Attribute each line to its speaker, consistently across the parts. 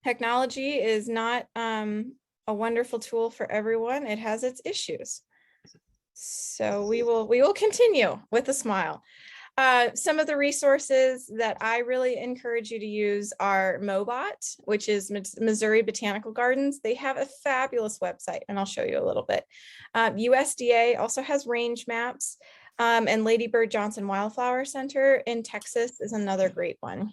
Speaker 1: Technology is not a wonderful tool for everyone. It has its issues. So we will continue with a smile. Some of the resources that I really encourage you to use are MoBot, which is Missouri Botanical Gardens. They have a fabulous website, and I'll show you a little bit. USDA also has range maps, and Lady Bird Johnson Wildflower Center in Texas is another great one.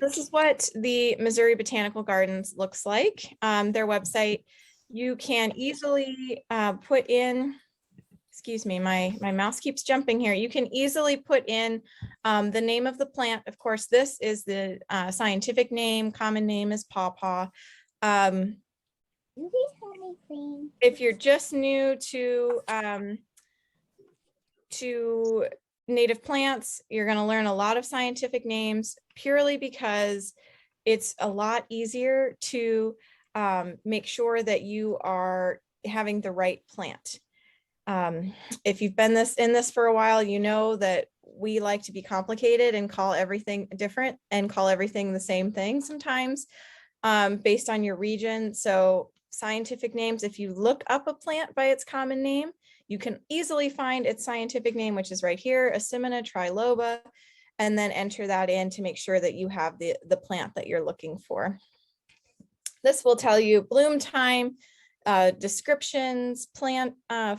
Speaker 1: This is what the Missouri Botanical Gardens looks like. Their website, you can easily put in, excuse me, my mouse keeps jumping here. You can easily put in the name of the plant. Of course, this is the scientific name. Common name is pawpaw. If you're just new to native plants, you're going to learn a lot of scientific names purely because it's a lot easier to make sure that you are having the right plant. If you've been in this for a while, you know that we like to be complicated and call everything different and call everything the same thing sometimes based on your region. So scientific names, if you look up a plant by its common name, you can easily find its scientific name, which is right here, Asimina triloba, and then enter that in to make sure that you have the plant that you're looking for. This will tell you bloom time, descriptions, plant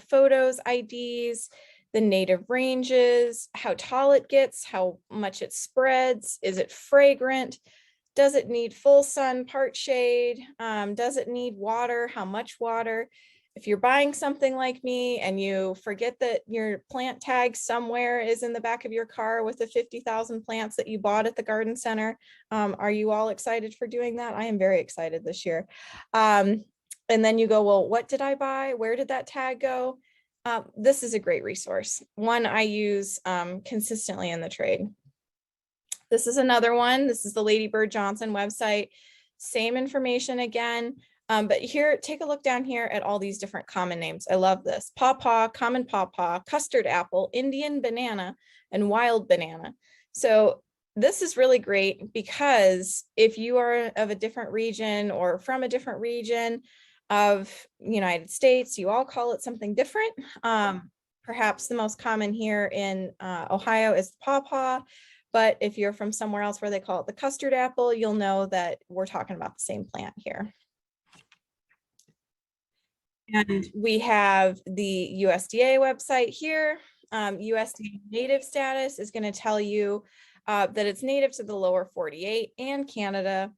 Speaker 1: photos, IDs, the native ranges, how tall it gets, how much it spreads, is it fragrant, does it need full sun, part shade, does it need water, how much water. If you're buying something like me and you forget that your plant tag somewhere is in the back of your car with the 50,000 plants that you bought at the garden center, are you all excited for doing that? I am very excited this year. And then you go, well, what did I buy? Where did that tag go? This is a great resource. One I use consistently in the trade. This is another one. This is the Lady Bird Johnson website. Same information again. But here, take a look down here at all these different common names. I love this. Pawpaw, common pawpaw, custard apple, Indian banana, and wild banana. So this is really great because if you are of a different region or from a different region of the United States, you all call it something different. Perhaps the most common here in Ohio is the pawpaw. But if you're from somewhere else where they call it the custard apple, you'll know that we're talking about the same plant here. And we have the USDA website here. USDA native status is going to tell you that it's native to the lower 48 and Canada,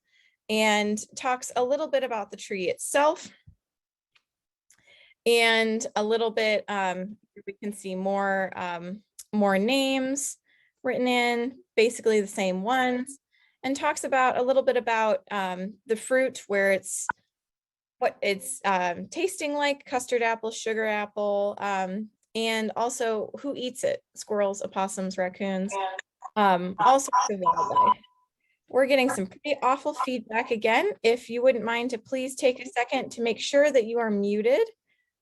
Speaker 1: and talks a little bit about the tree itself. And a little bit, we can see more names written in, basically the same ones, and talks about a little bit about the fruit, where it's what it's tasting like, custard apple, sugar apple, and also who eats it, squirrels, opossums, raccoons, all sorts of wildlife. We're getting some pretty awful feedback again. If you wouldn't mind to please take a second to make sure that you are muted.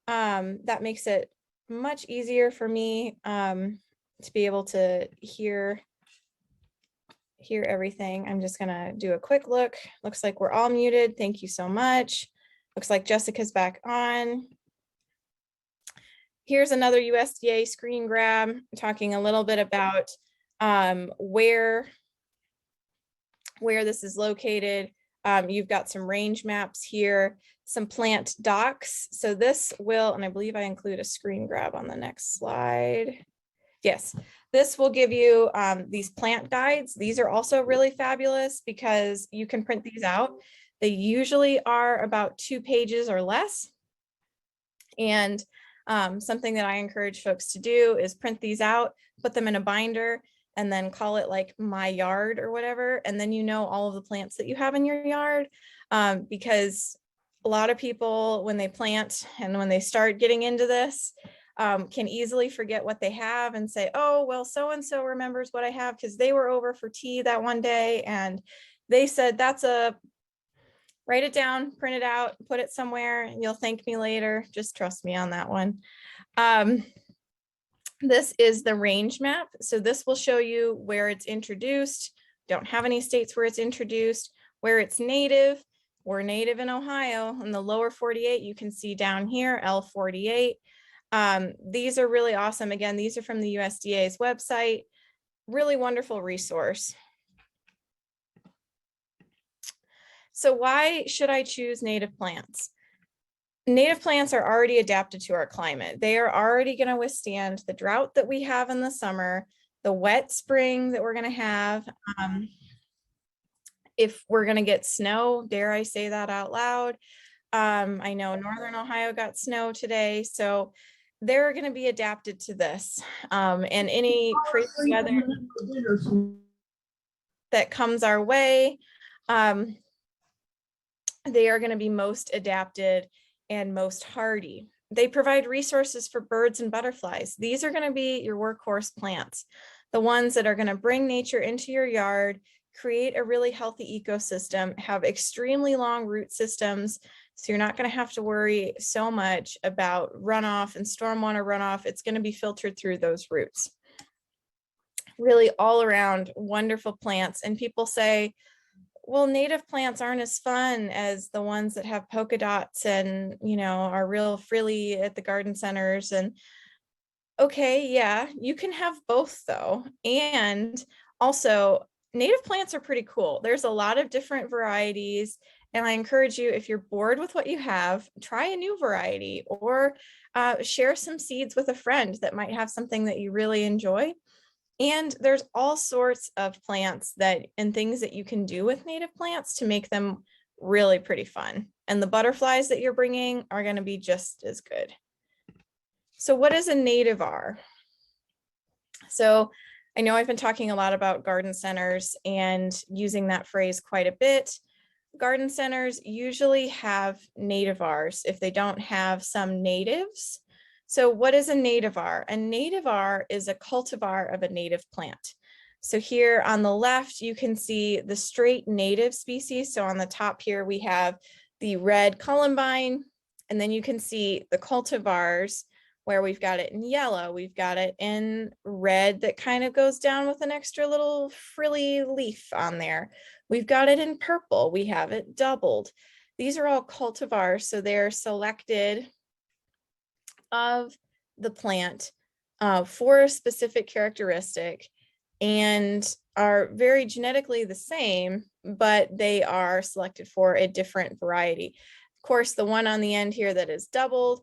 Speaker 1: That makes it much easier for me to be able to hear everything. I'm just gonna do a quick look. Looks like we're all muted. Thank you so much. Looks like Jessica's back on. Here's another USDA screen grab talking a little bit about where this is located. You've got some range maps here, some plant docs. So this will, and I believe I include a screen grab on the next slide. Yes, this will give you these plant guides. These are also really fabulous because you can print these out. They usually are about 2 pages or less. And something that I encourage folks to do is print these out, put them in a binder, and then call it like my yard or whatever. And then you know all of the plants that you have in your yard, because a lot of people, when they plant and when they start getting into this, can easily forget what they have and say, oh, well, so-and-so remembers what I have because they were over for tea that one day and they said that's a, write it down, print it out, put it somewhere, and you'll thank me later. Just trust me on that one. This is the range map. So this will show you where it's introduced. Don't have any states where it's introduced, where it's native. We're native in Ohio. In the lower 48, you can see down here, L48. These are really awesome. Again, these are from the USDA's website. Really wonderful resource. So why should I choose native plants? Native plants are already adapted to our climate. They are already going to withstand the drought that we have in the summer, the wet spring that we're going to have. If we're going to get snow, dare I say that out loud? I know Northern Ohio got snow today, so they're going to be adapted to this. And any crazy weather that comes our way, they are going to be most adapted and most hardy. They provide resources for birds and butterflies. These are going to be your workhorse plants, the ones that are going to bring nature into your yard, create a really healthy ecosystem, have extremely long root systems. So you're not going to have to worry so much about runoff and stormwater runoff. It's going to be filtered through those roots. Really all around wonderful plants. And people say, well, native plants aren't as fun as the ones that have polka dots and, you know, are real frilly at the garden centers. And okay, yeah, you can have both though. And also native plants are pretty cool. There's a lot of different varieties. And I encourage you, if you're bored with what you have, try a new variety or share some seeds with a friend that might have something that you really enjoy. And there's all sorts of plants that and things that you can do with native plants to make them really pretty fun. And the butterflies that you're bringing are going to be just as good. So what is a nativar? So I know I've been talking a lot about garden centers and using that phrase quite a bit. Garden centers usually have nativars if they don't have some natives. So what is a nativar? A nativar is a cultivar of a native plant. So here on the left, you can see the straight native species. So on the top here, we have the red columbine, and then you can see the cultivars where we've got it in yellow, we've got it in red that kind of goes down with an extra little frilly leaf on there. We've got it in purple, we have it doubled. These are all cultivars, so they're selected of the plant for a specific characteristic and are very genetically the same, but they are selected for a different variety. Of course, the one on the end here that is doubled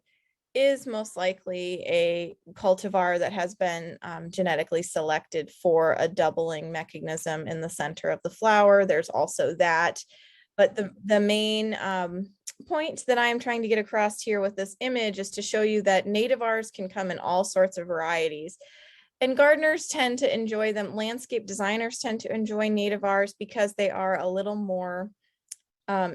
Speaker 1: is most likely a cultivar that has been genetically selected for a doubling mechanism in the center of the flower. There's also that, but the main point that I'm trying to get across here with this image is to show you that nativars can come in all sorts of varieties. And gardeners tend to enjoy them. Landscape designers tend to enjoy nativars because they are a little more,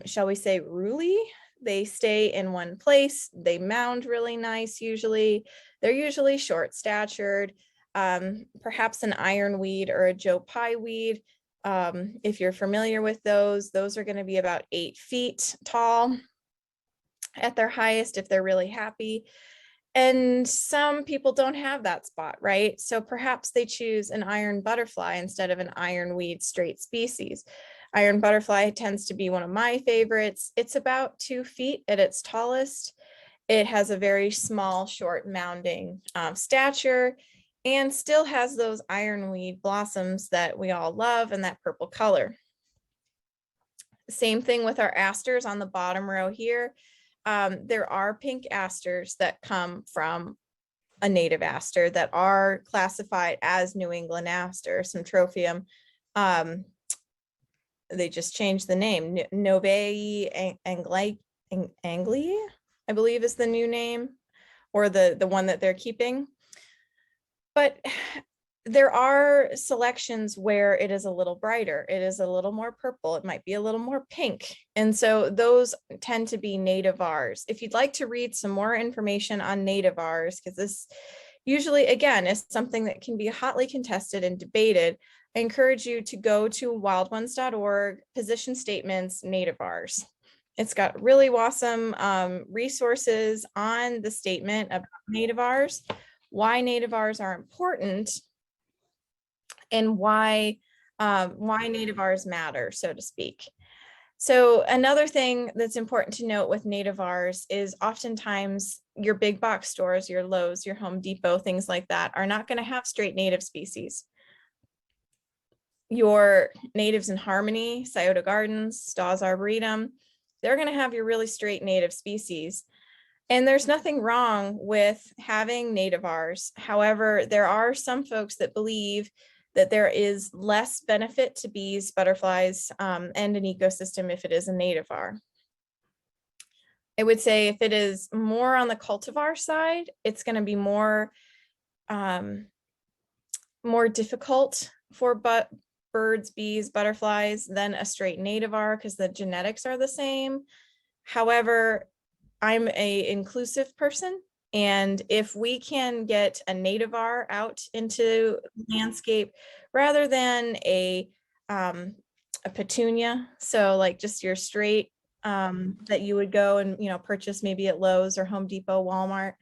Speaker 1: shall we say, ruly. They stay in one place. They mound really nice usually. They're usually short statured, perhaps an ironweed or a Joe Pye weed. If you're familiar with those are going to be about 8 feet tall at their highest if they're really happy. And some people don't have that spot, right? So perhaps they choose an iron butterfly instead of an ironweed straight species. Iron butterfly tends to be one of my favorites. It's about 2 feet at its tallest. It has a very small, short mounding stature and still has those ironweed blossoms that we all love and that purple color. Same thing with our asters on the bottom row here. There are pink asters that come from a native aster that are classified as New England aster, Syntrophium. They just changed the name. Novae Angli, I believe is the new name, or the one that they're keeping. But there are selections where it is a little brighter, it is a little more purple, it might be a little more pink. And so those tend to be nativars. If you'd like to read some more information on nativars, because this usually, again, is something that can be hotly contested and debated, I encourage you to go to wildones.org, position statements, nativars. It's got really awesome resources on the statement about nativars, why nativars are important, and why nativars matter, so to speak. So another thing that's important to note with nativars is oftentimes your big box stores, your Lowe's, your Home Depot, things like that are not going to have straight native species. Your Natives in Harmony, Scioto Gardens, Dawes Arboretum, they're going to have your really straight native species. And there's nothing wrong with having nativars. However, there are some folks that believe that there is less benefit to bees, butterflies, and an ecosystem if it is a nativar. I would say if it is more on the cultivar side, it's going to be more difficult for birds, bees, butterflies than a straight nativar because the genetics are the same. However, I'm a inclusive person, and if we can get a nativar out into landscape rather than a petunia, so like just your straight that you would go and purchase maybe at Lowe's or Home Depot, Walmart,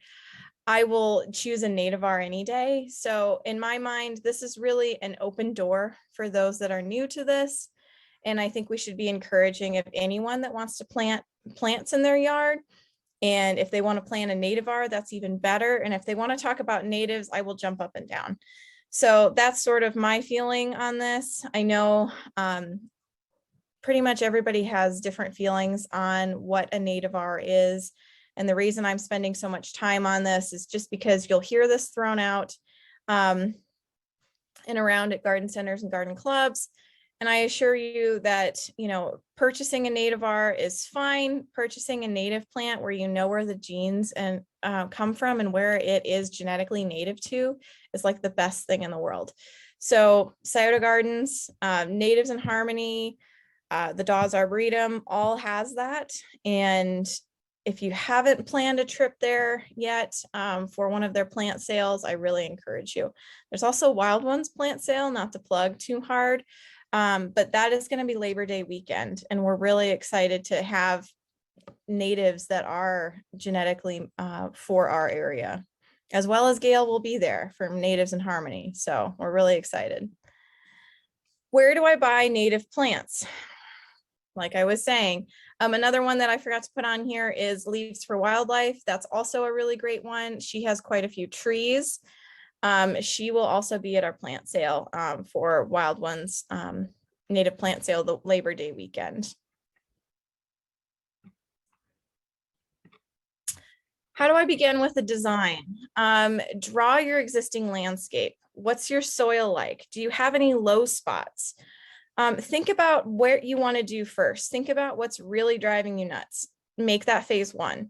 Speaker 1: I will choose a nativar any day. So in my mind, this is really an open door for those that are new to this. And I think we should be encouraging of anyone that wants to plant plants in their yard. And if they want to plant a nativar, that's even better. And if they want to talk about natives, I will jump up and down. So that's sort of my feeling on this. I know pretty much everybody has different feelings on what a nativar is. And the reason I'm spending so much time on this is just because you'll hear this thrown out and around at garden centers and garden clubs. And I assure you that, purchasing a nativar is fine. Purchasing a native plant where you know where the genes and come from and where it is genetically native to is like the best thing in the world. So Scioto Gardens, Natives in Harmony, the Dawes Arboretum all has that. And if you haven't planned a trip there yet for one of their plant sales, I really encourage you. There's also Wild Ones plant sale, not to plug too hard. But that is going to be Labor Day weekend, and we're really excited to have natives that are genetically for our area, as well as Gail will be there from Natives in Harmony. So we're really excited. Where do I buy native plants? Like I was saying, another one that I forgot to put on here is Leaves for Wildlife. That's also a really great one. She has quite a few trees. She will also be at our plant sale for Wild Ones native plant sale the Labor Day weekend. How do I begin with the design? Draw your existing landscape. What's your soil like? Do you have any low spots? Think about what you want to do first. Think about what's really driving you nuts. Make that phase one.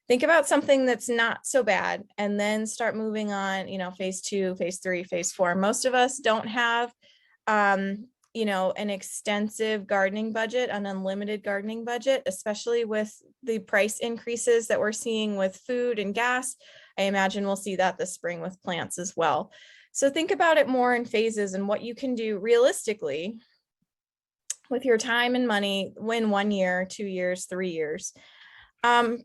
Speaker 1: Think about something that's not so bad and then start moving on, phase two, phase three, phase four. Most of us don't have, an extensive gardening budget, an unlimited gardening budget, especially with the price increases that we're seeing with food and gas. I imagine we'll see that this spring with plants as well. So think about it more in phases and what you can do realistically with your time and money in 1 year, 2 years, 3 years.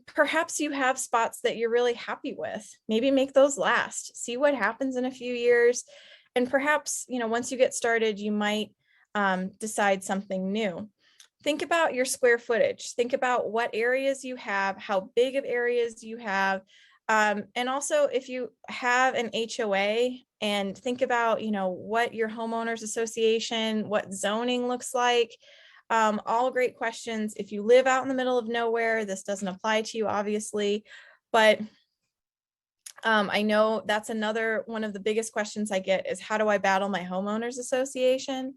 Speaker 1: Perhaps you have spots that you're really happy with. Maybe make those last. See what happens in a few years. And perhaps, once you get started, you might decide something new. Think about your square footage. Think about what areas you have, how big of areas you have. And also if you have an HOA, and think about, what your homeowners association, what zoning looks like. All great questions. If you live out in the middle of nowhere, this doesn't apply to you, obviously, but I know that's another one of the biggest questions I get is how do I battle my homeowners association?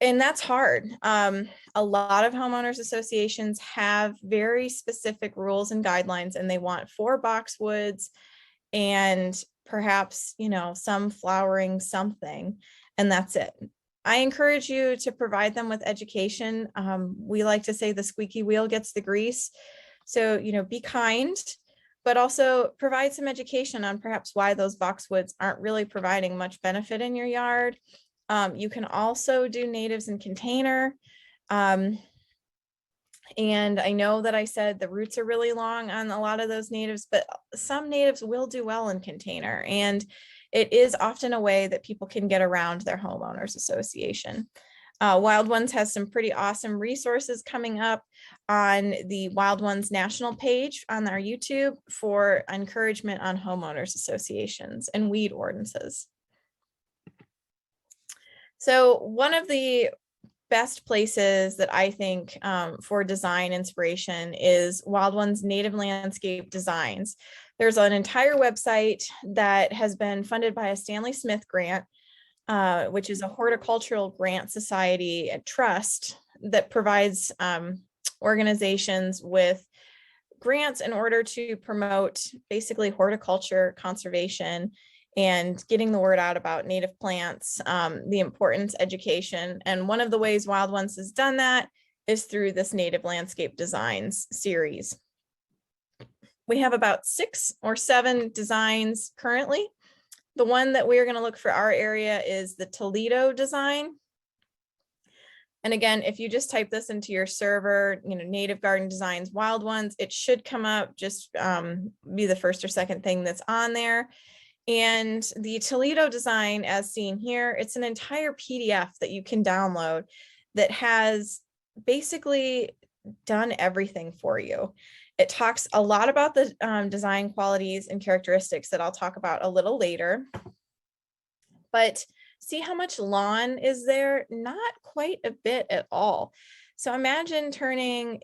Speaker 1: And that's hard. A lot of homeowners associations have very specific rules and guidelines, and they want 4 boxwoods and perhaps, some flowering something, and that's it. I encourage you to provide them with education. We like to say the squeaky wheel gets the grease. So, be kind, but also provide some education on perhaps why those boxwoods aren't really providing much benefit in your yard. You can also do natives in container. And I know that I said the roots are really long on a lot of those natives, but some natives will do well in container. And it is often a way that people can get around their homeowners association. Wild Ones has some pretty awesome resources coming up on the Wild Ones national page on our YouTube for encouragement on homeowners associations and weed ordinances. So one of the best places that I think for design inspiration is Wild Ones Native Landscape Designs. There's an entire website that has been funded by a Stanley Smith grant, which is a horticultural grant society trust that provides organizations with grants in order to promote basically horticulture, conservation, and getting the word out about native plants, the importance, education. And one of the ways Wild Ones has done that is through this Native Landscape Designs series. We have about 6 or 7 designs currently. The one that we're going to look for our area is the Toledo design. And again, if you just type this into your server, Native Garden Designs Wild Ones, it should come up, just be the first or second thing that's on there. And the Toledo design, as seen here, it's an entire PDF that you can download that has basically done everything for you. It talks a lot about the design qualities and characteristics that I'll talk about a little later. But see how much lawn is there? Not quite a bit at all. So imagine turning,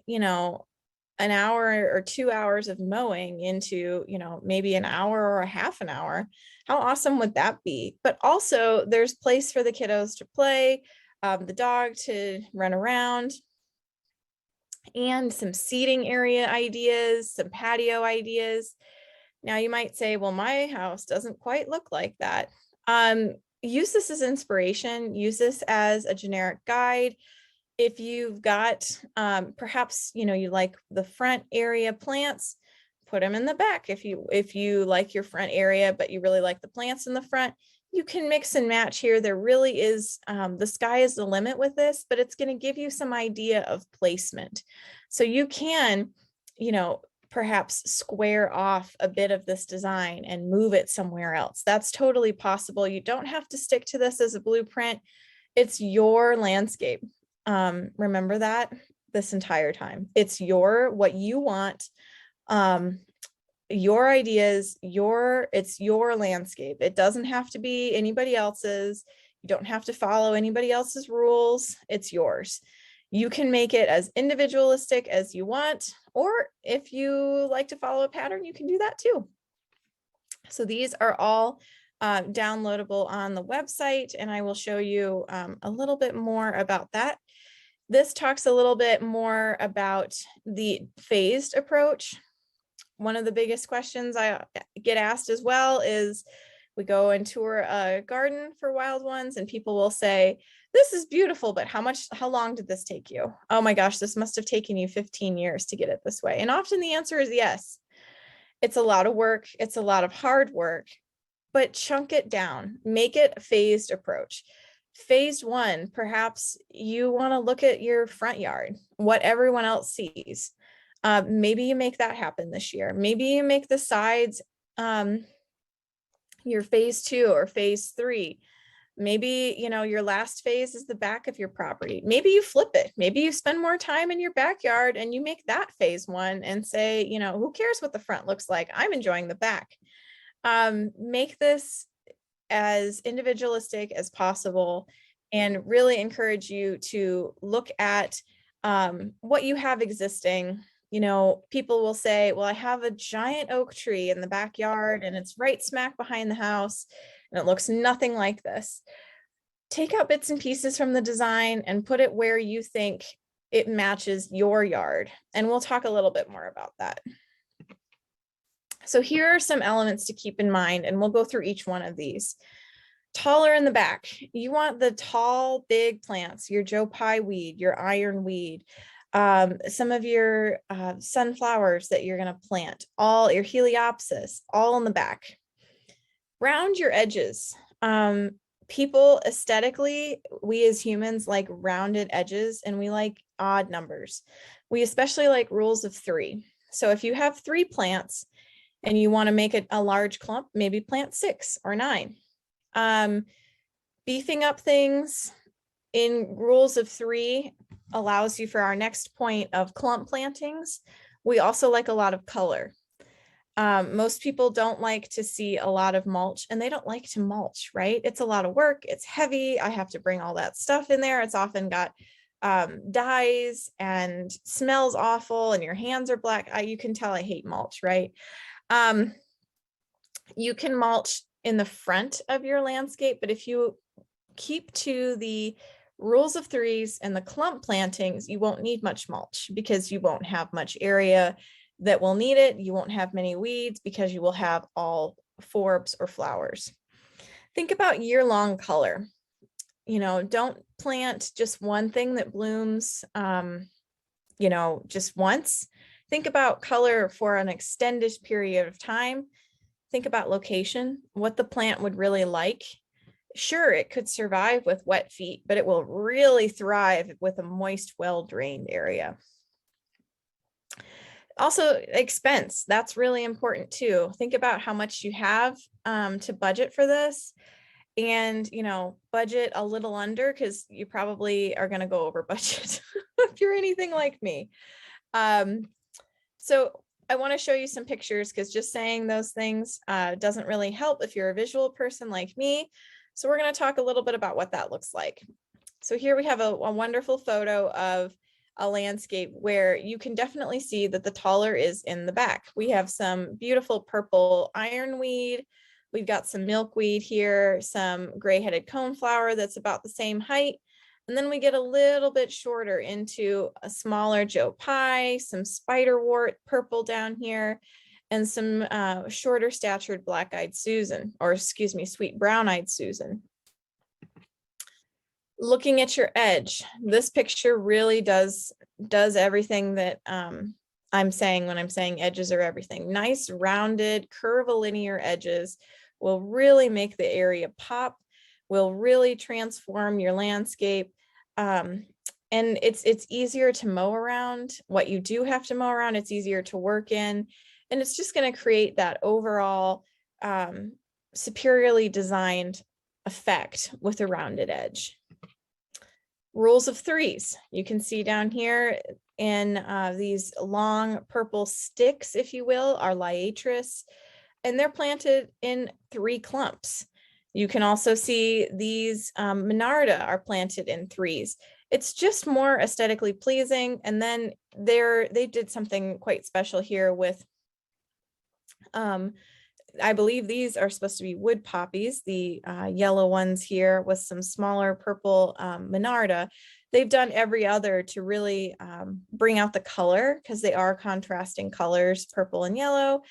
Speaker 1: an hour or 2 hours of mowing into, maybe an hour or a half an hour. How awesome would that be? But also there's place for the kiddos to play, the dog to run around, and some seating area ideas, some patio ideas. Now you might say, well, my house doesn't quite look like that. Use this as inspiration, use this as a generic guide. If you've got, perhaps, you like the front area plants, put them in the back. If you like your front area, but you really like the plants in the front, you can mix and match here. There really is, the sky is the limit with this, but it's going to give you some idea of placement. So you can, perhaps square off a bit of this design and move it somewhere else. That's totally possible. You don't have to stick to this as a blueprint. It's your landscape. Remember that this entire time. It's what you want, your ideas, it's your landscape. It doesn't have to be anybody else's. You don't have to follow anybody else's rules. It's yours. You can make it as individualistic as you want, or if you like to follow a pattern, you can do that too. So these are all downloadable on the website, and I will show you a little bit more about that. This talks a little bit more about the phased approach. One of the biggest questions I get asked as well is, we go and tour a garden for Wild Ones and people will say, this is beautiful, but how long did this take you? Oh my gosh, this must have taken you 15 years to get it this way. And often the answer is yes. It's a lot of work. It's a lot of hard work, but chunk it down, make it a phased approach. Phase 1, perhaps you want to look at your front yard, what everyone else sees. Maybe you make that happen this year. Maybe you make the sides your phase 2 or phase 3. Maybe, your last phase is the back of your property. Maybe you flip it. Maybe you spend more time in your backyard and you make that phase 1 and say, who cares what the front looks like? I'm enjoying the back. Make this as individualistic as possible and really encourage you to look at what you have existing. People will say, well, I have a giant oak tree in the backyard and it's right smack behind the house and it looks nothing like this. Take out bits and pieces from the design and put it where you think it matches your yard. And we'll talk a little bit more about that. So here are some elements to keep in mind, and we'll go through each one of these. Taller in the back. You want the tall, big plants, your Joe Pye weed, your ironweed, some of your sunflowers that you're going to plant, all your heliopsis, all in the back. Round your edges. People aesthetically, we as humans like rounded edges and we like odd numbers. We especially like rules of 3. So if you have 3 plants and you want to make it a large clump, maybe plant 6 or 9. Beefing up things in rules of three allows you for our next point of clump plantings. We also like a lot of color. Most people don't like to see a lot of mulch, and they don't like to mulch, right? It's a lot of work. It's heavy. I have to bring all that stuff in there. It's often got dyes and smells awful, and your hands are black. You can tell I hate mulch, right? You can mulch in the front of your landscape, but if you keep to the rules of threes and the clump plantings, you won't need much mulch because you won't have much area that will need it. You won't have many weeds because you will have all forbs or flowers. Think about year-long color. You know, don't plant just one thing that blooms, you know, just once. Think about color for an extended period of time. Think about location, what the plant would really like. Sure, it could survive with wet feet, but it will really thrive with a moist, well-drained area. Also, expense, that's really important too. Think about how much you have to budget for this, and, you know, budget a little under, because you probably are going to go over budget if you're anything like me. So I want to show you some pictures, because just saying those things doesn't really help if you're a visual person like me. So we're going to talk a little bit about what that looks like. So here we have a wonderful photo of a landscape where you can definitely see that the taller is in the back. We have some beautiful purple ironweed. We've got some milkweed here, some gray-headed coneflower that's about the same height. And then we get a little bit shorter into a smaller Joe Pye, some spiderwort purple down here, and some shorter statured black-eyed Susan, or excuse me, sweet brown-eyed Susan. Looking at your edge, this picture really does everything that I'm saying when I'm saying edges are everything. Nice rounded curvilinear edges will really make the area pop, will really transform your landscape. And it's easier to mow around. What you do have to mow around, it's easier to work in. And it's just going to create that overall superiorly designed effect with a rounded edge. Rules of threes. You can see down here in these long purple sticks, if you will, are liatris, and they're planted in 3 clumps. You can also see these monarda are planted in 3s. It's just more aesthetically pleasing. And then they did something quite special here with I believe these are supposed to be wood poppies, the yellow ones here with some smaller purple monarda. They've done every other to really bring out the color, because they are contrasting colors, purple and yellow,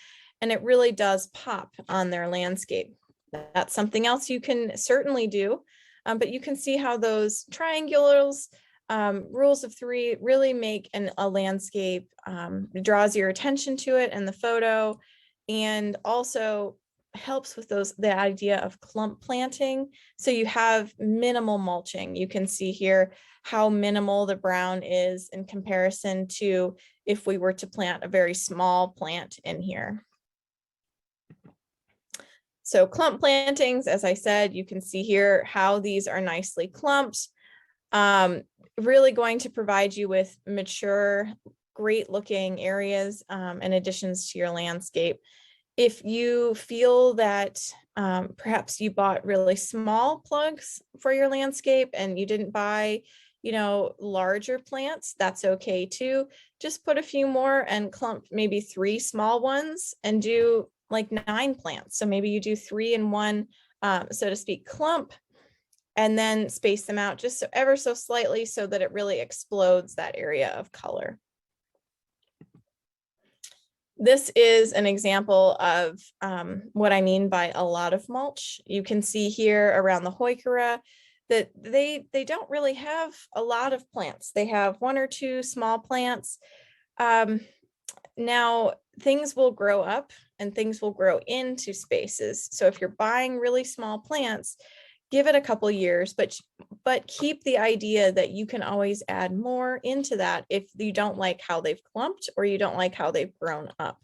Speaker 1: and it really does pop on their landscape. That's something else you can certainly do, but you can see how those triangulars, rules of three really make a landscape, draws your attention to it in the photo, and also helps with the idea of clump planting. So you have minimal mulching. You can see here how minimal the brown is in comparison to if we were to plant a very small plant in here. So clump plantings, as I said, you can see here how these are nicely clumped. Really going to provide you with mature, great looking areas and additions to your landscape. If you feel that perhaps you bought really small plugs for your landscape and you didn't buy, you know, larger plants, that's okay too. Just put a few more and clump maybe 3 small ones and do like 9 plants. So maybe you do 3 in one, so to speak, clump, and then space them out just ever so slightly so that it really explodes that area of color. This is an example of what I mean by a lot of mulch. You can see here around the heuchera that they don't really have a lot of plants. They have 1 or 2 small plants. Now things will grow up and things will grow into spaces. So if you're buying really small plants, give it a couple years, but keep the idea that you can always add more into that if you don't like how they've clumped or you don't like how they've grown up.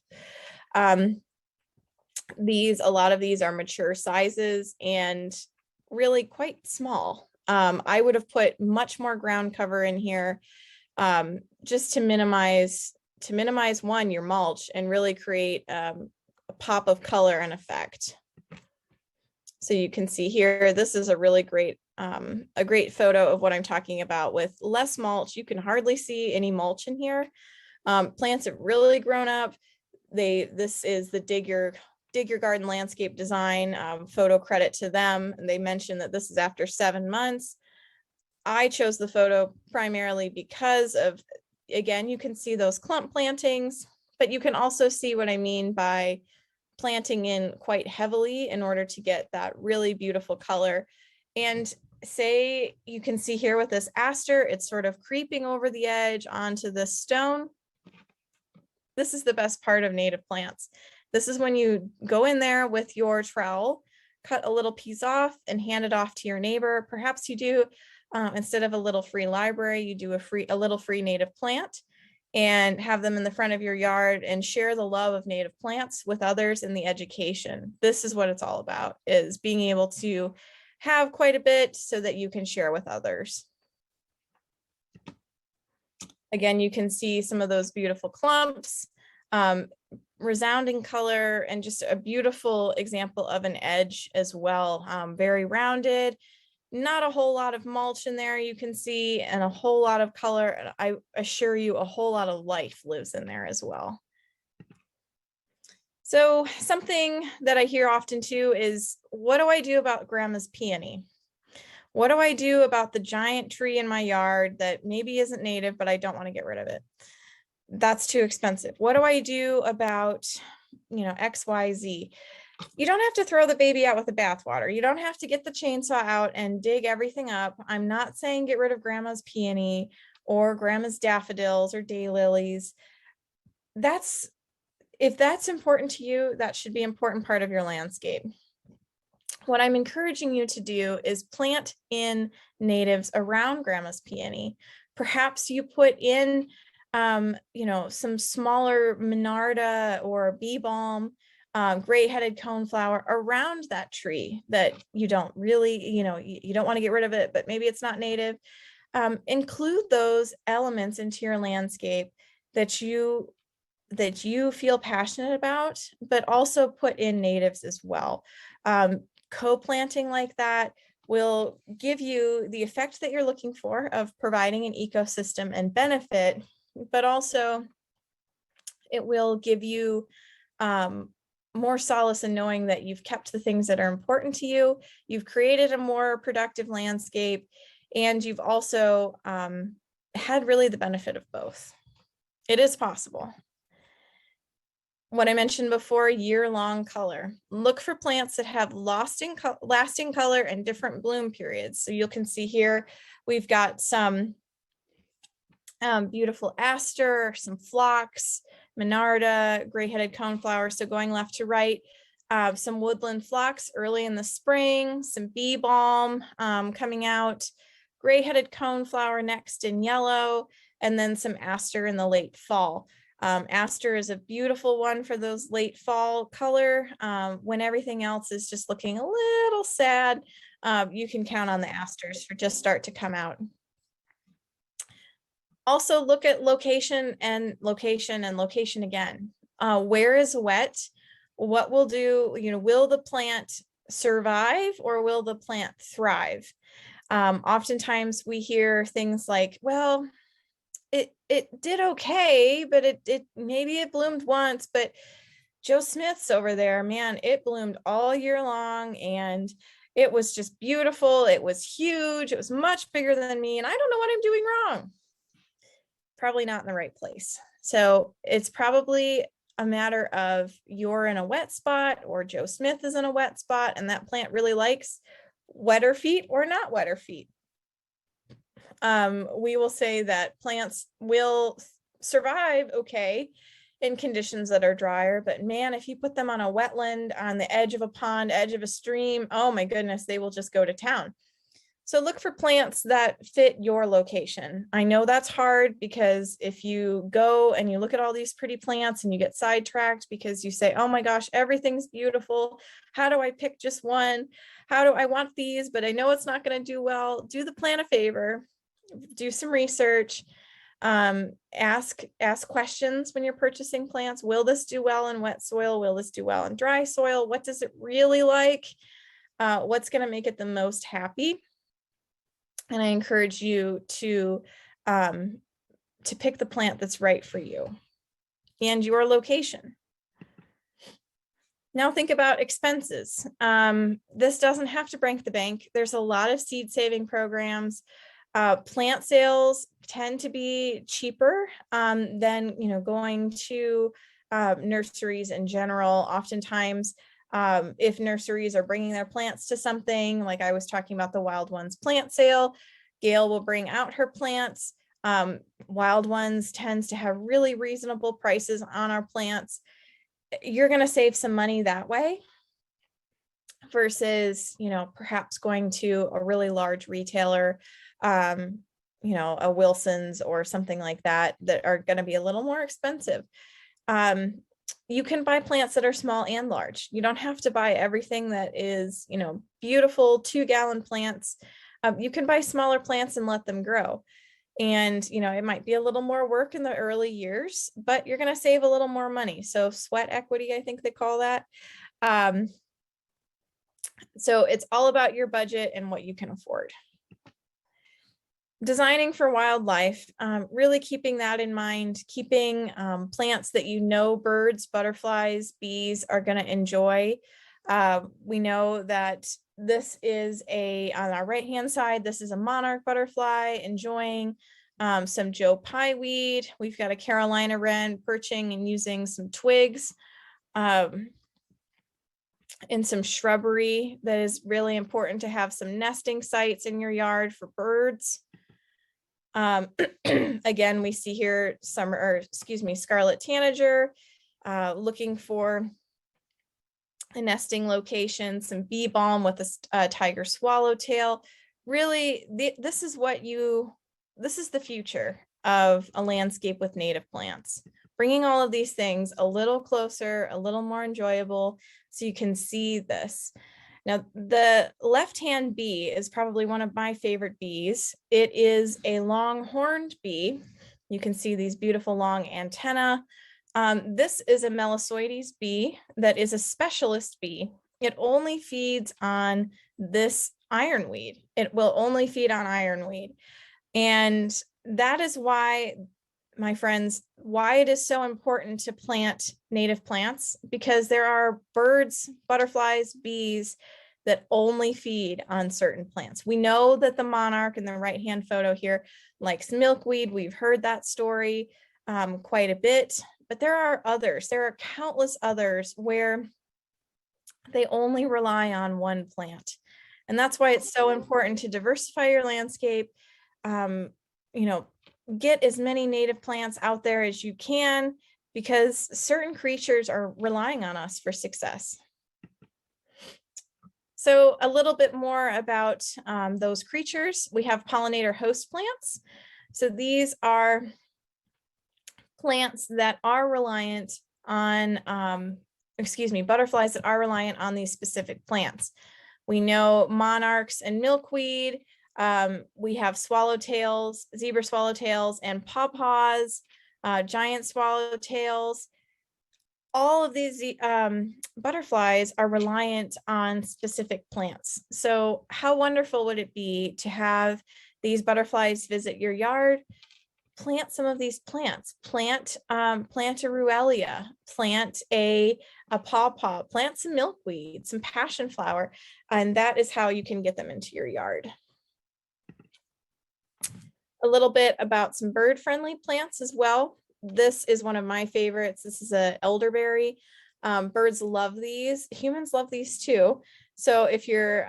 Speaker 1: A lot of these are mature sizes and really quite small. I would have put much more ground cover in here, just to minimize one, your mulch, and really create a pop of color and effect. So you can see here, this is a really great photo of what I'm talking about. With less mulch, you can hardly see any mulch in here. Plants have really grown up. This is the Dig Your Garden landscape design photo, credit to them. And they mentioned that this is after 7 months. I chose the photo primarily because of, again, you can see those clump plantings, but you can also see what I mean by planting in quite heavily in order to get that really beautiful color. And say you can see here with this aster, it's sort of creeping over the edge onto this stone. This is the best part of native plants. This is when you go in there with your trowel, cut a little piece off and hand it off to your neighbor. Perhaps you do, instead of a little free library, you do a little free native plant, and have them in the front of your yard and share the love of native plants with others in the education. This is what it's all about, is being able to have quite a bit so that you can share with others. Again, you can see some of those beautiful clumps, resounding color, and just a beautiful example of an edge as well. Very rounded, not a whole lot of mulch in there, you can see, and a whole lot of color. And I assure you, a whole lot of life lives in there as well. So something that I hear often too is, what do I do about grandma's peony? What do I do about the giant tree in my yard that maybe isn't native, but I don't want to get rid of it? That's too expensive. What do I do about, X, Y, Z? You don't have to throw the baby out with the bathwater. You don't have to get the chainsaw out and dig everything up. I'm not saying get rid of grandma's peony or grandma's daffodils or daylilies. If that's important to you, that should be an important part of your landscape. What I'm encouraging you to do is plant in natives around grandma's peony. Perhaps you put in, some smaller Monarda or bee balm, gray-headed coneflower around that tree that you don't really, you don't want to get rid of it, but maybe it's not native. Include those elements into your landscape that you feel passionate about, but also put in natives as well. Co-planting like that will give you the effect that you're looking for of providing an ecosystem and benefit, but also it will give you more solace in knowing that you've kept the things that are important to you, you've created a more productive landscape, and you've also had really the benefit of both. It is possible. What I mentioned before, year-long color. Look for plants that have lasting color and different bloom periods. So you can see here, we've got some beautiful aster, some phlox, Monarda, gray-headed coneflower. So going left to right, some woodland phlox early in the spring, some bee balm coming out, gray-headed coneflower next in yellow, and then some aster in the late fall. Aster is a beautiful one for those late fall color. When everything else is just looking a little sad, you can count on the asters for just start to come out. Also look at location and location and location again. Where is wet? What will do, will the plant survive or will the plant thrive? Oftentimes we hear things like, well, it did okay, but it maybe it bloomed once, but Joe Smith's over there, man, it bloomed all year long and it was just beautiful. It was huge. It was much bigger than me. And I don't know what I'm doing wrong. Probably not in the right place. So it's probably a matter of you're in a wet spot or Joe Smith is in a wet spot and that plant really likes wetter feet or not wetter feet. We will say that plants will survive okay in conditions that are drier, but man, if you put them on a wetland, on the edge of a pond, edge of a stream, oh my goodness, they will just go to town. So look for plants that fit your location. I know that's hard because if you go and you look at all these pretty plants and you get sidetracked because you say, oh my gosh, everything's beautiful. How do I pick just one? How do I want these, but I know it's not going to do well. Do the plant a favor, do some research, ask questions when you're purchasing plants. Will this do well in wet soil? Will this do well in dry soil? What does it really like? What's going to make it the most happy? And I encourage you to pick the plant that's right for you and your location. Now think about expenses. This doesn't have to break the bank. There's a lot of seed saving programs. Plant sales tend to be cheaper than going to nurseries in general. Oftentimes, if nurseries are bringing their plants to something, like I was talking about the Wild Ones plant sale, Gail will bring out her plants. Wild Ones tends to have really reasonable prices on our plants. You're going to save some money that way versus, perhaps going to a really large retailer, a Wilson's or something like that are going to be a little more expensive. You can buy plants that are small and large. You don't have to buy everything that is, beautiful 2-gallon plants. You can buy smaller plants and let them grow. And, it might be a little more work in the early years, but you're going to save a little more money. So sweat equity, I think they call that. So it's all about your budget and what you can afford. Designing for wildlife, really keeping that in mind, keeping plants that birds, butterflies, bees are going to enjoy. We know that this is on our right-hand side, this is a monarch butterfly enjoying some Joe Pye weed. We've got a Carolina wren perching and using some twigs in some shrubbery. That is really important to have some nesting sites in your yard for birds. Again, we see here scarlet tanager, looking for a nesting location, some bee balm with a tiger swallowtail. Really, this is the future of a landscape with native plants. Bringing all of these things a little closer, a little more enjoyable, so you can see this. Now, the left-hand bee is probably one of my favorite bees. It is a long-horned bee. You can see these beautiful long antennae. This is a Melissoides bee that is a specialist bee. It only feeds on this ironweed. It will only feed on ironweed. And that is why, my friends, why it is so important to plant native plants, because there are birds, butterflies, bees that only feed on certain plants. We know that the monarch in the right-hand photo here likes milkweed. We've heard that story quite a bit, but there are others. There are countless others where they only rely on one plant. And that's why it's so important to diversify your landscape. Get as many native plants out there as you can, because certain creatures are relying on us for success. So a little bit more about those creatures. We have pollinator host plants. So these are plants that are reliant on, butterflies that are reliant on these specific plants. We know monarchs and milkweed. We have swallowtails, zebra swallowtails, and pawpaws, giant swallowtails. All of these butterflies are reliant on specific plants. So how wonderful would it be to have these butterflies visit your yard? Plant some of these plants. Plant a ruellia, plant a pawpaw, plant some milkweed, some passion flower, and that is how you can get them into your yard. A little bit about some bird-friendly plants as well. This is one of my favorites. This is an elderberry. Birds love these. Humans love these too. So if you're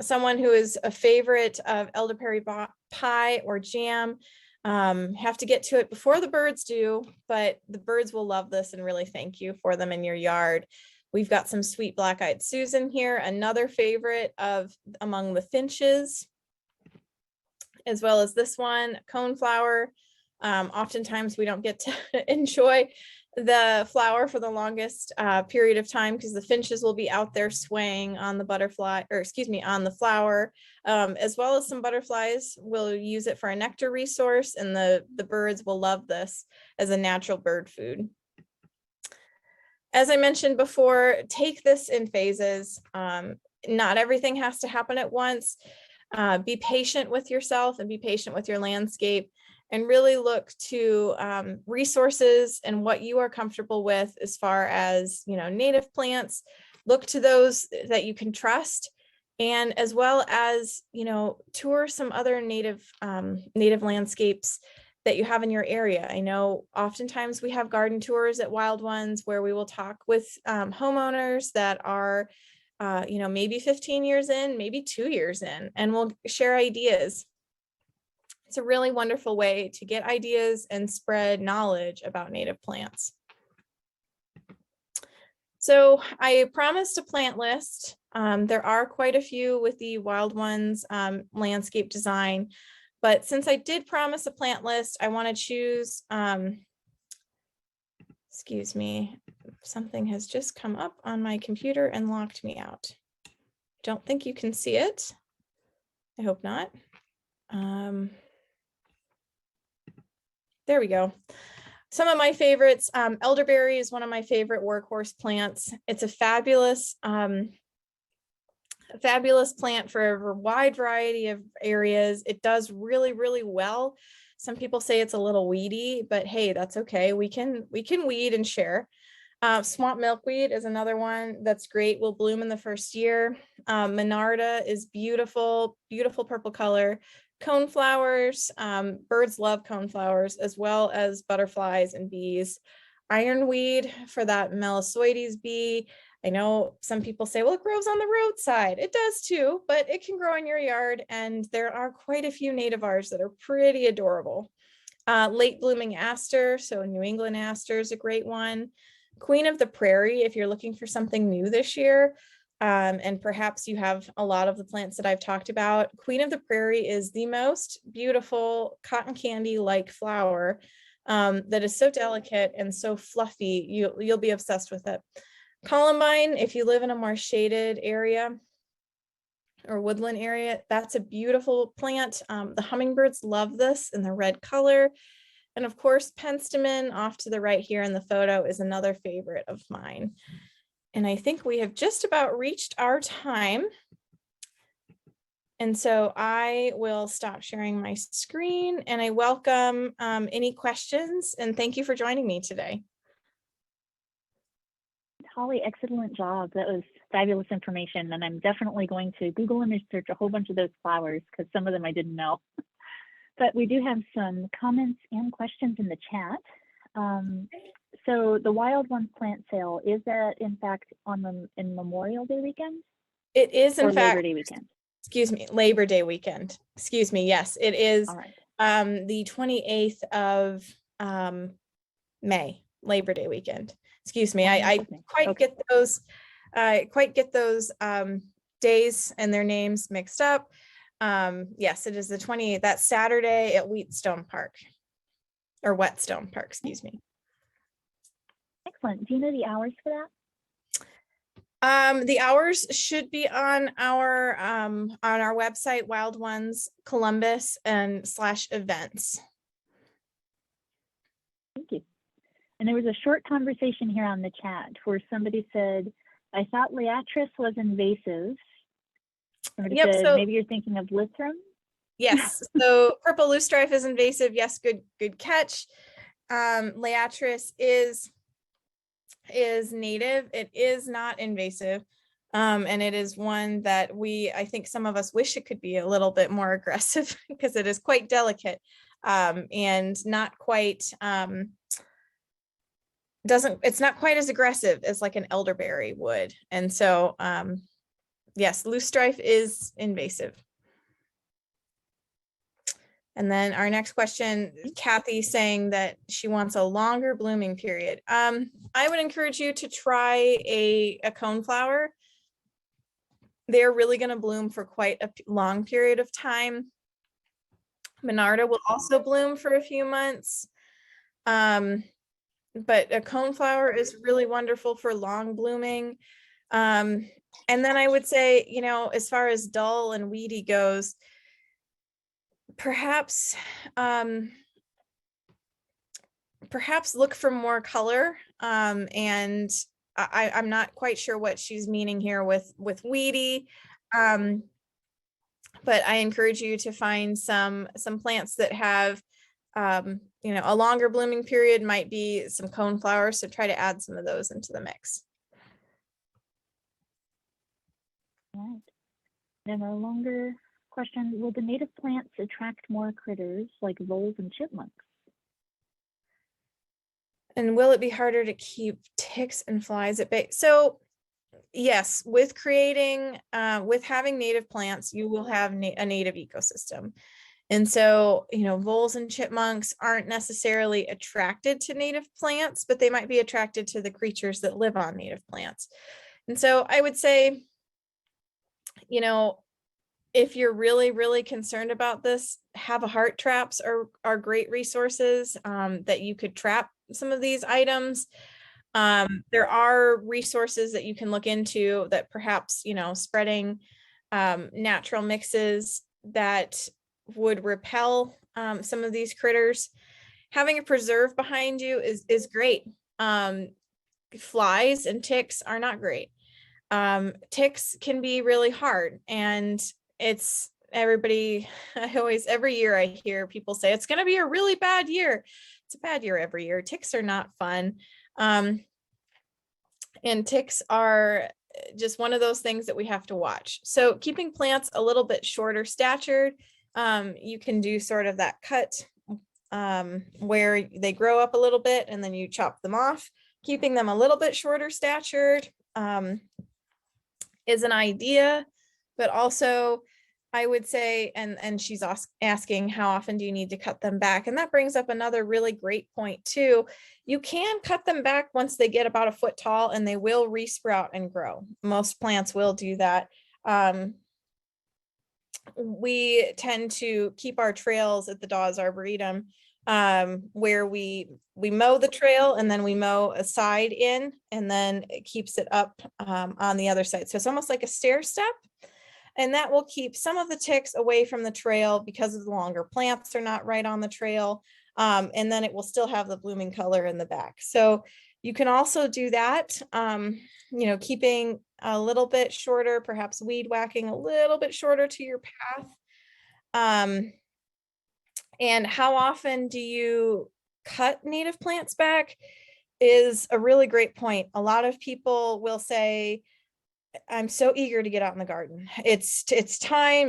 Speaker 1: someone who is a favorite of elderberry pie or jam, have to get to it before the birds do, but the birds will love this and really thank you for them in your yard. We've got some sweet black-eyed Susan here, another favorite among the finches. as well as this one, coneflower. Oftentimes we don't get to enjoy the flower for the longest period of time because the finches will be out there swaying on the butterfly, or excuse me, on the flower, as well as some butterflies will use it for a nectar resource, and the birds will love this as a natural bird food. As I mentioned before, take this in phases. Not everything has to happen at once. Be patient with yourself and be patient with your landscape, and really look to resources and what you are comfortable with as far as, native plants. Look to those that you can trust, and as well as, tour some other native landscapes that you have in your area. I know oftentimes we have garden tours at Wild Ones where we will talk with homeowners that are maybe 15 years in, maybe 2 years in, and we'll share ideas. It's a really wonderful way to get ideas and spread knowledge about native plants. So I promised a plant list. There are quite a few with the Wild Ones landscape design, but since I did promise a plant list, I want to choose, excuse me, something has just come up on my computer and locked me out. Don't think you can see it. I hope not. There we go. Some of my favorites, elderberry is one of my favorite workhorse plants. It's a fabulous plant for a wide variety of areas. It does really, really well. Some people say it's a little weedy, but hey, that's okay. We can weed and share. Swamp milkweed is another one that's great. Will bloom in the first year. Monarda is beautiful, beautiful purple color. Coneflowers, birds love coneflowers, as well as butterflies and bees. Ironweed for that Melissoides bee. I know some people say, well, it grows on the roadside. It does too, but it can grow in your yard, and there are quite a few nativars that are pretty adorable. Late blooming aster, so New England aster is a great one. Queen of the Prairie, if you're looking for something new this year, and perhaps you have a lot of the plants that I've talked about. Queen of the Prairie is the most beautiful cotton candy-like flower that is so delicate and so fluffy. You'll be obsessed with it. Columbine, if you live in a more shaded area or woodland area, that's a beautiful plant. The hummingbirds love this in the red color. And of course, penstemon off to the right here in the photo is another favorite of mine. And I think we have just about reached our time. And so I will stop sharing my screen, and I welcome any questions, and thank you for joining me today.
Speaker 2: Holly, excellent job. That was fabulous information. And I'm definitely going to Google and research a whole bunch of those flowers because some of them I didn't know. But we do have some comments and questions in the chat. So the Wild Ones plant sale, is that in fact in Memorial Day weekend?
Speaker 1: It is in fact
Speaker 2: Labor Day weekend.
Speaker 1: Excuse me, Labor Day weekend. Excuse me. Yes, it is.
Speaker 2: All right.
Speaker 1: The 28th of May, Labor Day weekend. Excuse me. I quite get those days and their names mixed up. Yes, it is the 28th, that Saturday at Whetstone Park. Excuse me.
Speaker 2: Excellent. Do you know the hours for that?
Speaker 1: The hours should be on our website, Wild Ones Columbus and /events.
Speaker 2: Thank you. And there was a short conversation here on the chat where somebody said, I thought Liatris was invasive.
Speaker 1: Yep,
Speaker 2: said,
Speaker 1: so
Speaker 2: maybe you're thinking of Lythrum?
Speaker 1: Yes, so purple loosestrife is invasive. Yes, good catch. Liatris is native. It is not invasive. And it is one that I think some of us wish it could be a little bit more aggressive because it is quite delicate and not quite, it's not quite as aggressive as like an elderberry would. And so, yes, loosestrife is invasive. And then our next question, Kathy saying that she wants a longer blooming period. I would encourage you to try a coneflower. They're really going to bloom for quite a long period of time. Monarda will also bloom for a few months. But a coneflower is really wonderful for long blooming. And then I would say, you know, as far as dull and weedy goes, perhaps perhaps look for more color. And I'm not quite sure what she's meaning here with weedy. But I encourage you to find some plants that have you know, a longer blooming period, might be some coneflowers. So try to add some of those into the mix.
Speaker 2: Right. Then a longer question, will the native plants attract more critters like voles and chipmunks?
Speaker 1: And will it be harder to keep ticks and flies at bay? So yes, with creating, with having native plants, you will have a native ecosystem. And so, you know, voles and chipmunks aren't necessarily attracted to native plants, but they might be attracted to the creatures that live on native plants. And so I would say, you know, if you're really, really concerned about this, have a heart traps are great resources that you could trap some of these items. There are resources that you can look into that perhaps, you know, spreading natural mixes that would repel some of these critters. Having a preserve behind you is great. Flies and ticks are not great. Ticks can be really hard, and it's everybody, every year I hear people say it's going to be a really bad year. It's a bad year every year. Ticks are not fun. And ticks are just one of those things that we have to watch. So keeping plants a little bit shorter statured, you can do sort of that cut where they grow up a little bit and then you chop them off. Keeping them a little bit shorter statured is an idea, but also I would say, and she's asking how often do you need to cut them back? And that brings up another really great point too. You can cut them back once they get about a foot tall and they will resprout and grow. Most plants will do that. We tend to keep our trails at the Dawes Arboretum where we mow the trail and then we mow a side in and then it keeps it up on the other side. So it's almost like a stair step. And that will keep some of the ticks away from the trail because of the longer plants are not right on the trail. And then it will still have the blooming color in the back. So you can also do that, you know, keeping a little bit shorter, perhaps weed whacking a little bit shorter to your path. And how often do you cut native plants back is a really great point. A lot of people will say, I'm so eager to get out in the garden. It's time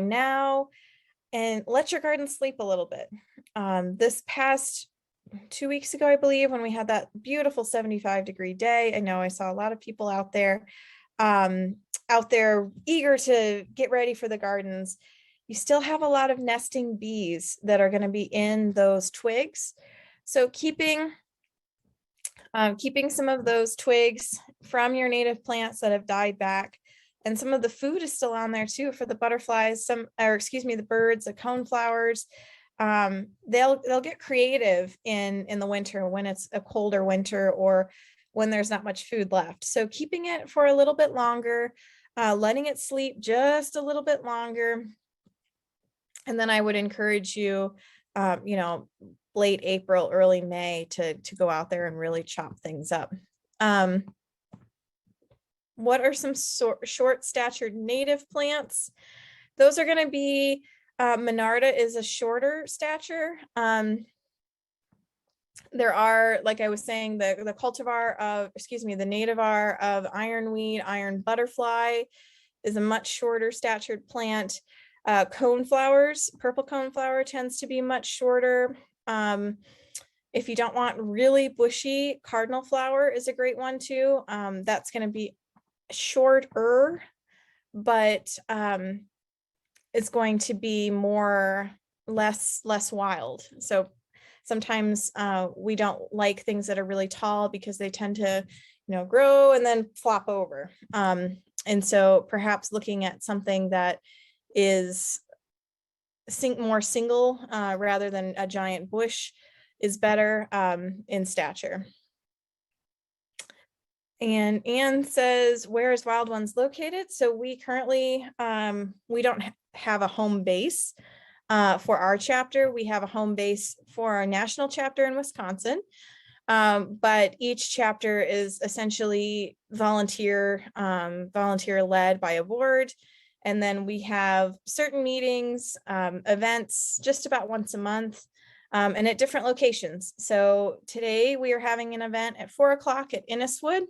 Speaker 1: now, and let your garden sleep a little bit. This past 2 weeks ago, I believe, when we had that beautiful 75-degree day, I know I saw a lot of people out there eager to get ready for the gardens. You still have a lot of nesting bees that are going to be in those twigs. So keeping some of those twigs from your native plants that have died back, and some of the food is still on there too for the butterflies, the birds, the coneflowers. They'll get creative in the winter when it's a colder winter or when there's not much food left. So keeping it for a little bit longer, letting it sleep just a little bit longer. And then I would encourage you, you know, late April, early May to go out there and really chop things up. What are some short statured native plants? Those are going to be, Monarda is a shorter stature. There are, like I was saying, the nativar of ironweed, iron butterfly is a much shorter statured plant. Coneflowers, purple coneflower tends to be much shorter. If you don't want really bushy, cardinal flower is a great one too. That's going to be shorter, but it's going to be less wild. So sometimes we don't like things that are really tall because they tend to, you know, grow and then flop over. And so perhaps looking at something that is more single rather than a giant bush is better in stature. And Anne says, where is Wild Ones located? So we currently, we don't have a home base for our chapter. We have a home base for our national chapter in Wisconsin. But each chapter is essentially volunteer led by a board. And then we have certain meetings, events just about once a month, and at different locations. So today we are having an event at 4 o'clock at Inniswood.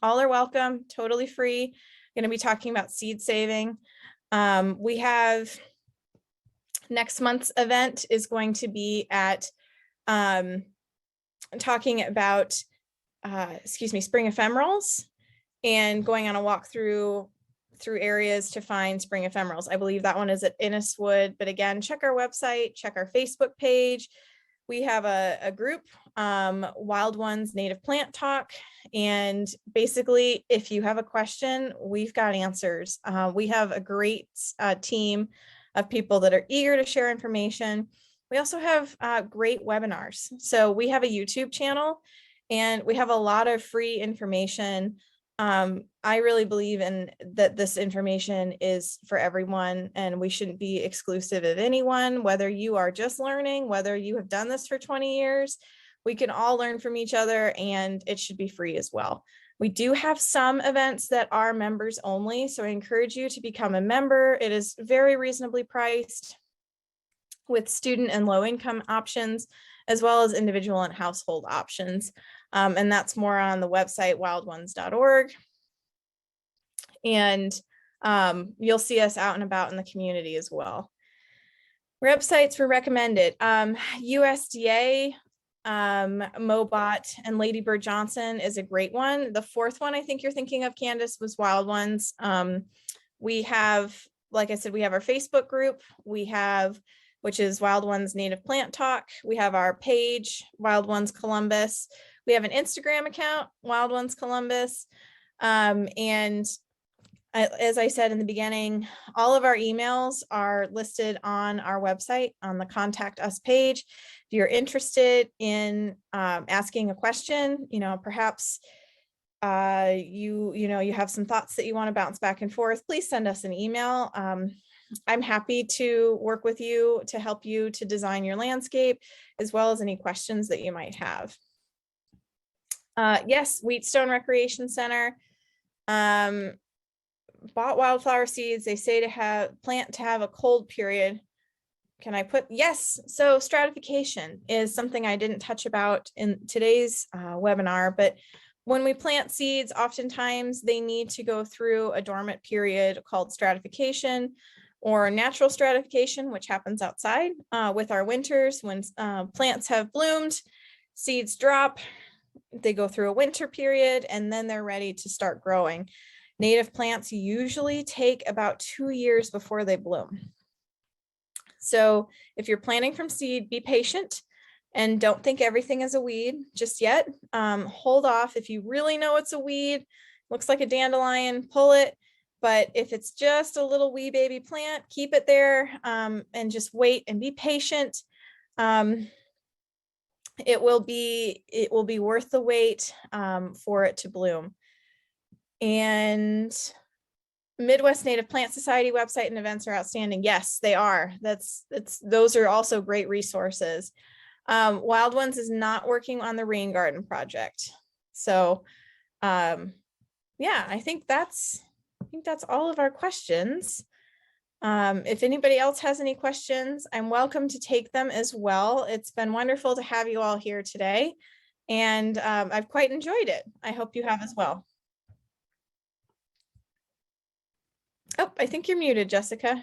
Speaker 1: All are welcome, totally free. Going to be talking about seed saving. We have next month's event is going to be at talking about spring ephemerals and going on a walk through areas to find spring ephemerals. I believe that one is at Inniswood, but again, check our website, check our Facebook page. We have a group, Wild Ones Native Plant Talk, and basically if you have a question, we've got answers. We have a great team of people that are eager to share information. We also have great webinars. So we have a YouTube channel and we have a lot of free information. I really believe in that this information is for everyone and we shouldn't be exclusive of anyone, whether you are just learning, whether you have done this for 20 years, we can all learn from each other and it should be free as well. We do have some events that are members only, so I encourage you to become a member. It is very reasonably priced with student and low income options, as well as individual and household options. And that's more on the website wildones.org. And you'll see us out and about in the community as well. Websites were recommended. USDA, Mobot, and Lady Bird Johnson is a great one. The fourth one I think you're thinking of, Candace, was Wild Ones. We have, like I said, we have our Facebook group. We have, which is Wild Ones Native Plant Talk. We have our page, Wild Ones Columbus. We have an Instagram account, Wild Ones Columbus. And as I said in the beginning, all of our emails are listed on our website on the Contact Us page. If you're interested in asking a question, perhaps you have some thoughts that you want to bounce back and forth, please send us an email. I'm happy to work with you to help you to design your landscape, as well as any questions that you might have. Yes, Wheatstone Recreation Center. Bought wildflower seeds. They say to have a cold period. Can I put, yes. So stratification is something I didn't touch about in today's webinar, but when we plant seeds, oftentimes they need to go through a dormant period called stratification or natural stratification, which happens outside with our winters. When plants have bloomed, seeds drop, they go through a winter period, and then they're ready to start growing. Native plants usually take about 2 years before they bloom. So if you're planting from seed, be patient and don't think everything is a weed just yet. Hold off. If you really know it's a weed, looks like a dandelion, pull it. But if it's just a little wee baby plant, keep it there and just wait and be patient. It will be worth the wait for it to bloom. And Midwest Native Plant Society website and events are outstanding. Yes, they are. Those are also great resources. Wild Ones is not working on the rain garden project. So yeah, I think that's all of our questions. If anybody else has any questions, I'm welcome to take them as well. It's been wonderful to have you all here today, and I've quite enjoyed it. I hope you have as well. Oh, I think you're muted, Jessica.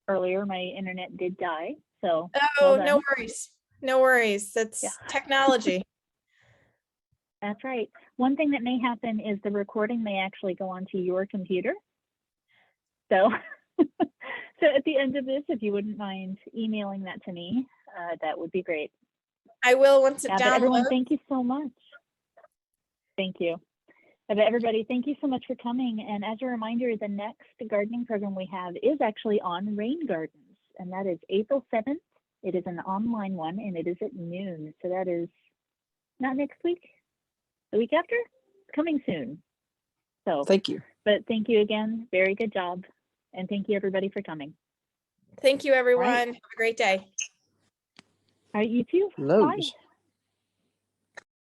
Speaker 2: Earlier, my internet did die, so.
Speaker 1: Oh, no worries. No worries. That's technology.
Speaker 2: That's right. One thing that may happen is the recording may actually go onto your computer. So, so at the end of this, if you wouldn't mind emailing that to me, that would be great.
Speaker 1: I will once it downloads.
Speaker 2: Everyone, thank you so much. Thank you. But everybody, thank you so much for coming. And as a reminder, the next gardening program we have is actually on rain gardens, and that is April 7th. It is an online one, and it is at noon. So that is not next week, the week after, coming soon. So
Speaker 3: Thank you.
Speaker 2: but thank you again. Very good job. And thank you everybody for coming.
Speaker 1: Thank you, everyone.
Speaker 2: Right.
Speaker 1: Have a great day.
Speaker 2: All right, you too.
Speaker 3: Lowe's.
Speaker 2: Bye.